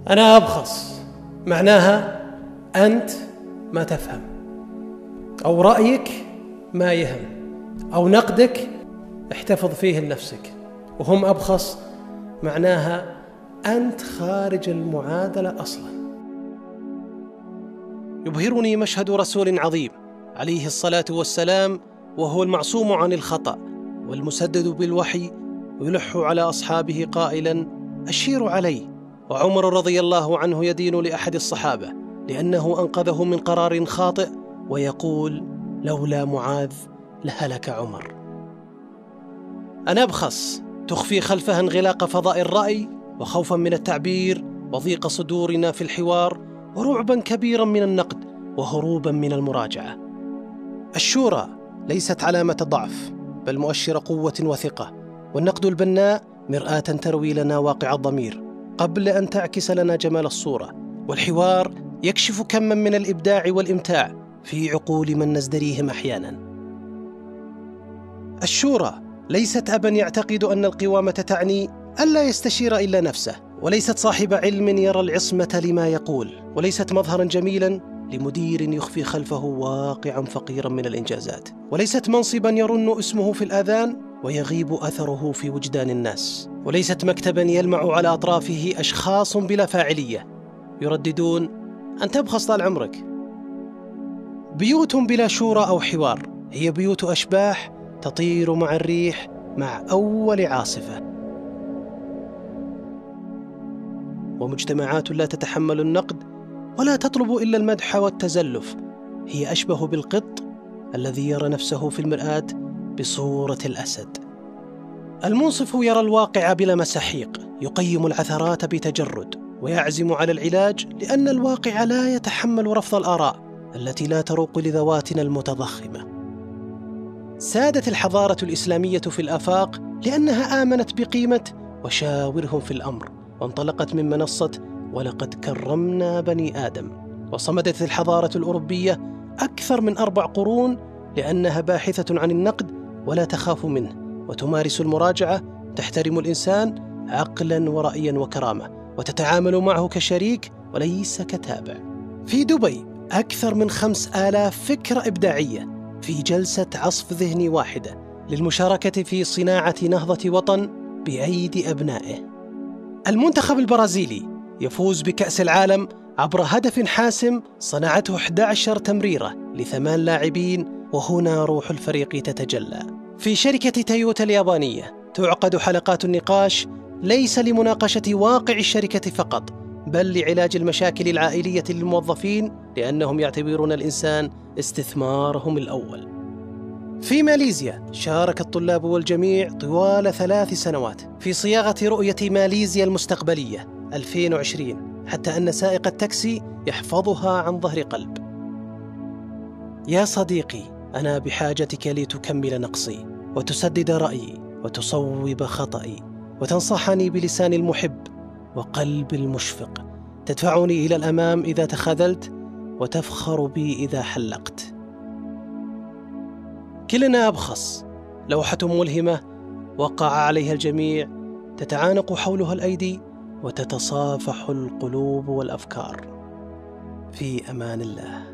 أنا أبخص معناها أنت ما تفهم، أو رأيك ما يهم، أو نقدك احتفظ فيه لنفسك. وهم أبخص معناها أنت خارج المعادلة أصلا. يبهرني مشهد رسول عظيم عليه الصلاة والسلام وهو المعصوم عن الخطأ والمسدد بالوحي، ويلح على أصحابه قائلا: أشيروا علي. وعمر رضي الله عنه يدين لأحد الصحابة لأنه أنقذه من قرار خاطئ ويقول: لولا معاذ لهلك عمر. أنا أبخص تخفي خلفها انغلاق فضاء الرأي وخوفا من التعبير وضيق صدورنا في الحوار ورعبا كبيرا من النقد وهروبا من المراجعة. الشورى ليست علامة ضعف بل مؤشر قوة وثقة، والنقد البناء مرآة تروي لنا واقع الضمير قبل أن تعكس لنا جمال الصورة، والحوار يكشف كما من الإبداع والإمتاع في عقول من نزدريهم أحيانا. الشورى ليست أبا يعتقد أن القوامة تعني ألا يستشير إلا نفسه، وليست صاحب علم يرى العصمة لما يقول، وليست مظهرا جميلا لمدير يخفي خلفه واقعا فقيرا من الإنجازات، وليست منصبا يرن اسمه في الآذان ويغيب أثره في وجدان الناس، وليست مكتبا يلمع على أطرافه أشخاص بلا فاعلية يرددون: أنت أبخص طال عمرك. بيوت بلا شورى أو حوار هي بيوت أشباح تطير مع الريح مع أول عاصفة، ومجتمعات لا تتحمل النقد ولا تطلب إلا المدح والتزلف هي أشبه بالقط الذي يرى نفسه في المرآة بصورة الأسد. المنصف يرى الواقع بلا مساحيق، يقيم العثرات بتجرد ويعزم على العلاج، لأن الواقع لا يتحمل رفض الآراء التي لا تروق لذواتنا المتضخمة. سادت الحضارة الإسلامية في الآفاق لأنها آمنت بقيمة وشاورهم في الأمر، وانطلقت من منصة ولقد كرمنا بني آدم. وصمدت الحضارة الأوروبية أكثر من 4 قرون لأنها باحثة عن النقد ولا تخاف منه، وتمارس المراجعة، تحترم الإنسان عقلا ورأيا وكرامة، وتتعامل معه كشريك وليس كتابع. في دبي أكثر من 5000 فكرة إبداعية في جلسة عصف ذهني واحدة للمشاركة في صناعة نهضة وطن بأيدي أبنائه. المنتخب البرازيلي يفوز بكأس العالم عبر هدف حاسم صنعته 11 تمريرة ل8 لاعبين، وهنا روح الفريق تتجلى. في شركة تويوتا اليابانية تعقد حلقات النقاش ليس لمناقشة واقع الشركة فقط، بل لعلاج المشاكل العائلية للموظفين، لأنهم يعتبرون الإنسان استثمارهم الأول. في ماليزيا شارك الطلاب والجميع طوال 3 سنوات في صياغة رؤية ماليزيا المستقبلية 2020، حتى أن سائق التاكسي يحفظها عن ظهر قلب. يا صديقي، أنا بحاجتك لتكمل نقصي وتسدد رأيي وتصوب خطأي وتنصحني بلسان المحب وقلب المشفق، تدفعني إلى الأمام إذا تخاذلت وتفخر بي إذا حلقت. كلنا أبخص، لوحة ملهمة وقع عليها الجميع، تتعانق حولها الأيدي وتتصافح القلوب والأفكار. في أمان الله.